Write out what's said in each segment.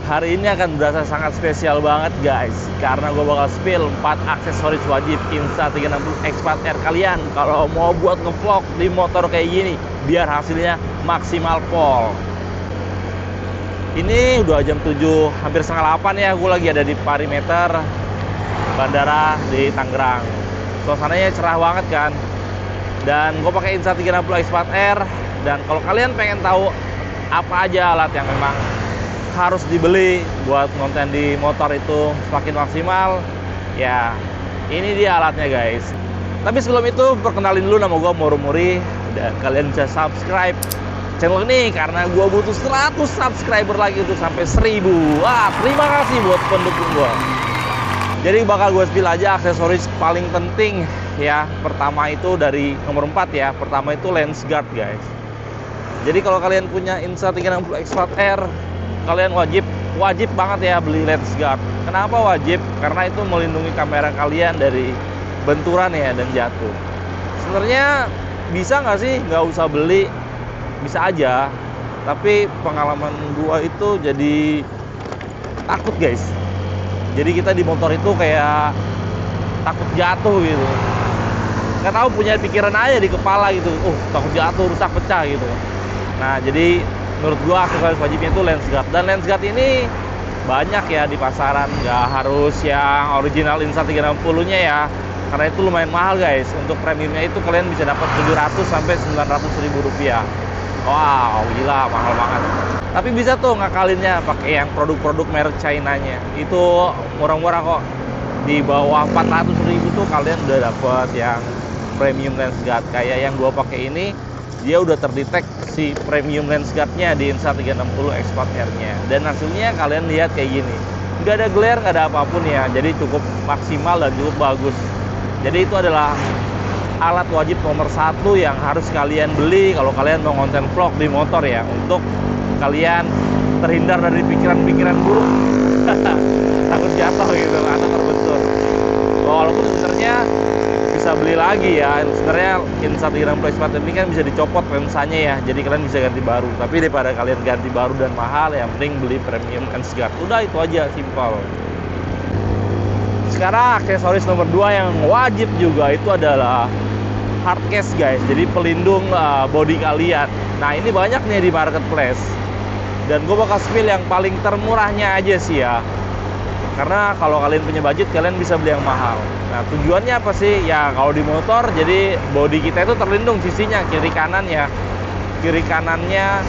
Hari ini akan berasa sangat spesial banget guys, karena gue bakal spill 4 aksesoris wajib Insta360 X4 R kalian kalau mau buat ngevlog di motor kayak gini biar hasilnya maksimal pol. Ini udah jam 7, hampir setengah 8 ya. Gue lagi ada di perimeter bandara di Tangerang. Suasananya cerah banget kan. Dan gue pakai Insta360 X4 R. Dan kalau kalian pengen tahu apa aja alat yang memang harus dibeli buat konten di motor itu semakin maksimal, ya ini dia alatnya guys. Tapi sebelum itu perkenalin dulu, nama gue Moro Muri, dan kalian bisa subscribe channel ini karena gue butuh 100 subscriber lagi untuk sampai 1000. Wah, terima kasih buat pendukung gue. Jadi bakal gue spill aja aksesoris paling penting ya. Pertama itu dari nomor 4 ya. Pertama itu lens guard guys. Jadi kalau kalian punya Insta360 X4 R, kalian wajib banget ya beli lens guard. Kenapa wajib? Karena itu melindungi kamera kalian dari benturan ya dan jatuh. Sebenarnya bisa nggak sih nggak usah beli? Bisa aja. Tapi pengalaman gua itu jadi takut guys. Jadi kita di motor itu kayak takut jatuh gitu. Nggak tahu, punya pikiran aja di kepala gitu. Takut jatuh, rusak, pecah gitu. Nah jadi menurut gua aksesoris wajibnya itu lens guard. Dan lens guard ini banyak ya di pasaran, nggak harus yang original Insta360 nya ya, karena itu lumayan mahal guys. Untuk premiumnya itu kalian bisa dapat 700 sampai 900 ribu rupiah. Wow, gila, mahal banget. Tapi bisa tuh ngakalinnya pakai yang produk-produk merek China-nya, itu murah-murah kok. Di bawah 400 ribu tuh kalian udah dapat yang premium lens guard. Kayak yang gua pakai ini, dia udah terdeteksi premium lens guard-nya di Insta360 X4 R-nya. Dan hasilnya kalian lihat kayak gini. Nggak ada glare, nggak ada apapun ya. Jadi cukup maksimal dan cukup bagus. Jadi itu adalah alat wajib nomor 1 yang harus kalian beli kalau kalian mau konten vlog di motor ya. Untuk kalian terhindar dari pikiran-pikiran buruk. Takut jatuh gitu atau terbentur. Walaupun sebenarnya bisa beli lagi ya, sebenarnya Insta360 X4 ini kan bisa dicopot lensanya ya, jadi kalian bisa ganti baru. Tapi daripada kalian ganti baru dan mahal, yang penting beli premium lens guard. Udah itu aja, simpel. Sekarang aksesoris nomor 2 yang wajib juga itu adalah hard case guys, jadi pelindung bodi kalian. Nah ini banyak nih di marketplace, dan gue bakal spill yang paling termurahnya aja sih ya. Karena kalau kalian punya budget, kalian bisa beli yang mahal. Nah tujuannya apa sih? Ya kalau di motor, jadi bodi kita itu terlindung sisinya, kiri kanan ya. Kiri kanannya,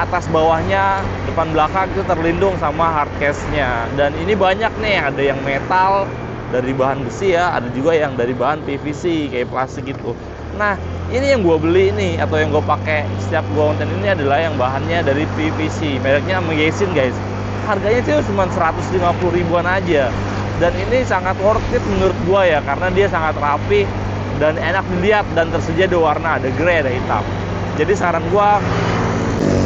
atas bawahnya, depan belakang itu terlindung sama hard case-nya. Dan ini banyak nih, ada yang metal dari bahan besi ya, ada juga yang dari bahan PVC kayak plastik gitu. Nah ini yang gue beli ini, atau yang gue pakai setiap gue konten ini adalah yang bahannya dari PVC, mereknya Megasin guys. Harganya sih cuma 150 ribuan aja. Dan ini sangat worth it menurut gua ya, karena dia sangat rapi dan enak dilihat, dan tersedia 2 warna, ada grey ada hitam. Jadi saran gua,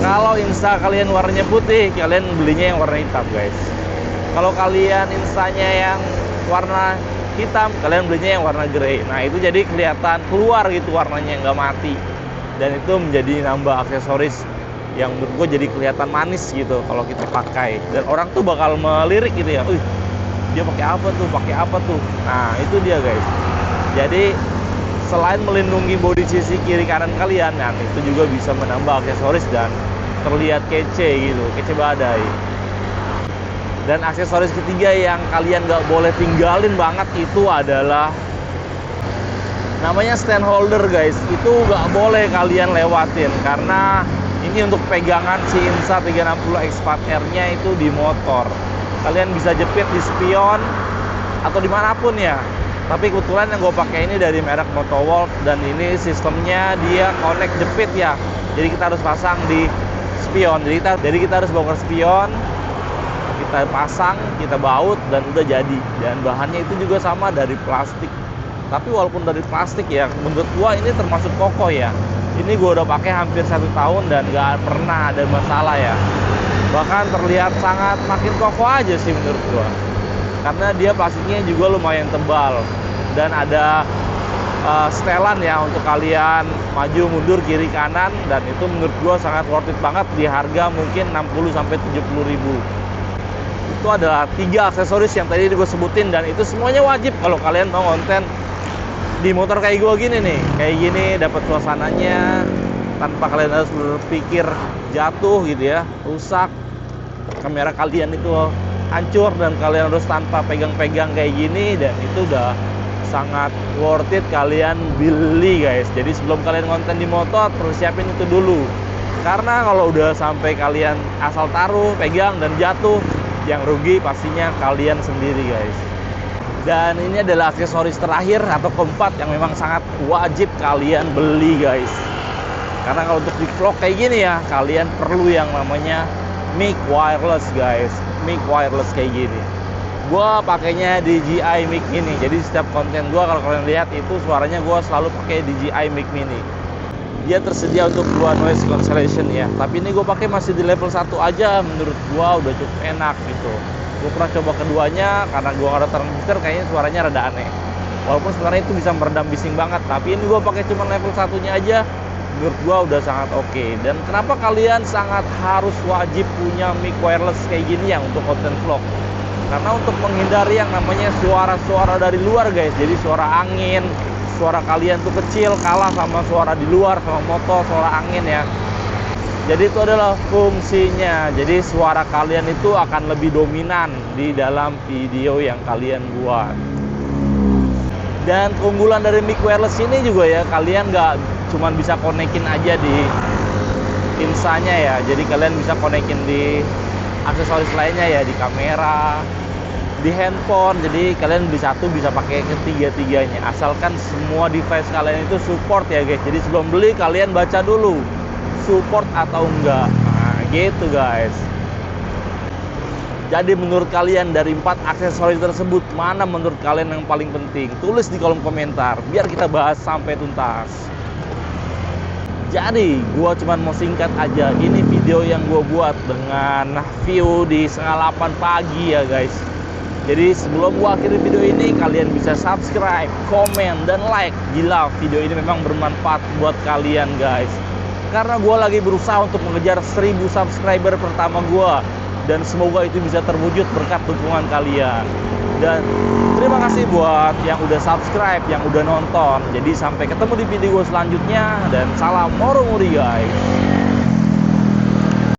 kalau Insta kalian warnanya putih, kalian belinya yang warna hitam guys. Kalau kalian Instanya yang warna hitam, kalian belinya yang warna grey. Nah itu jadi kelihatan keluar gitu warnanya, nggak mati. Dan itu menjadi nambah aksesoris yang menurut gue jadi kelihatan manis gitu kalau kita pakai. Dan orang tuh bakal melirik gitu ya, dia pakai apa tuh. Nah itu dia guys. Jadi selain melindungi bodi sisi kiri kanan kalian, nah itu juga bisa menambah aksesoris dan terlihat kece gitu, kece badai. Dan aksesoris ketiga yang kalian gak boleh tinggalin banget itu adalah namanya stand holder guys. Itu gak boleh kalian lewatin, karena ini untuk pegangan si Insta360 X4 R-nya itu di motor. Kalian bisa jepit di spion atau dimanapun ya. Tapi kebetulan yang gue pakai ini dari merek Motowolf, dan ini sistemnya dia connect jepit ya. Jadi kita harus pasang di spion. Jadi kita harus bongkar spion, kita pasang, kita baut, dan udah jadi. Dan bahannya itu juga sama dari plastik. Tapi walaupun dari plastik ya, menurut gue ini termasuk kokoh ya. Ini gue udah pakai hampir 1 tahun dan gak pernah ada masalah ya. Bahkan terlihat sangat makin kokoh aja sih menurut gue. Karena dia plastiknya juga lumayan tebal. Dan ada setelan ya untuk kalian maju mundur kiri kanan, dan itu menurut gua sangat worth it banget di harga mungkin 60 sampai 70 ribu. Itu adalah 3 aksesoris yang tadi gue sebutin, dan itu semuanya wajib kalau kalian mau konten di motor kayak gue gini nih. Kayak gini dapat suasananya tanpa kalian harus berpikir jatuh gitu ya, rusak, kamera kalian itu hancur dan kalian harus tanpa pegang-pegang kayak gini, dan itu udah sangat worth it kalian beli guys. Jadi sebelum kalian konten di motor, persiapin itu dulu, karena kalau udah sampai kalian asal taruh, pegang dan jatuh, yang rugi pastinya kalian sendiri guys. Dan ini adalah aksesoris terakhir atau keempat yang memang sangat wajib kalian beli guys, karena kalau untuk di vlog kayak gini ya, kalian perlu yang namanya mic wireless guys. Mic wireless kayak gini, gua pakainya DJI Mic Mini. Jadi setiap konten gua kalau kalian lihat itu suaranya gua selalu pakai DJI Mic Mini. Dia tersedia untuk 2 noise cancellation ya, tapi ini gue pakai masih di level 1 aja. Menurut gue udah cukup enak gitu. Gue pernah coba keduanya, karena gue nggak ada transmitter, kayaknya suaranya rada aneh. Walaupun sebenarnya itu bisa meredam bising banget, tapi ini gue pakai cuma level 1-nya aja. Menurut gue udah sangat oke. Dan kenapa kalian sangat harus wajib punya mic wireless kayak gini ya untuk konten vlog? Karena untuk menghindari yang namanya suara-suara dari luar guys. Jadi suara angin, suara kalian tuh kecil, kalah sama suara di luar, sama motor, suara angin ya. Jadi itu adalah fungsinya. Jadi suara kalian itu akan lebih dominan di dalam video yang kalian buat. Dan keunggulan dari mic wireless ini juga ya, kalian nggak cuman bisa konekin aja di insanya ya. Jadi kalian bisa konekin di aksesoris lainnya ya, di kamera, di handphone. Jadi kalian bisa pakai ketiga-tiganya, asalkan semua device kalian itu support ya guys. Jadi sebelum beli kalian baca dulu support atau enggak. Nah gitu guys. Jadi menurut kalian dari 4 aksesoris tersebut, mana menurut kalian yang paling penting? Tulis di kolom komentar biar kita bahas sampai tuntas. Jadi gua cuman mau singkat aja, ini video yang gua buat dengan view di 7:30 pagi ya guys. Jadi sebelum gua akhiri video ini, kalian bisa subscribe, komen, dan like jika video ini memang bermanfaat buat kalian guys. Karena gua lagi berusaha untuk mengejar 1000 subscriber pertama gua, dan semoga itu bisa terwujud berkat dukungan kalian. Dan terima kasih buat yang udah subscribe, yang udah nonton. Jadi sampai ketemu di video selanjutnya, dan salam Moromori guys.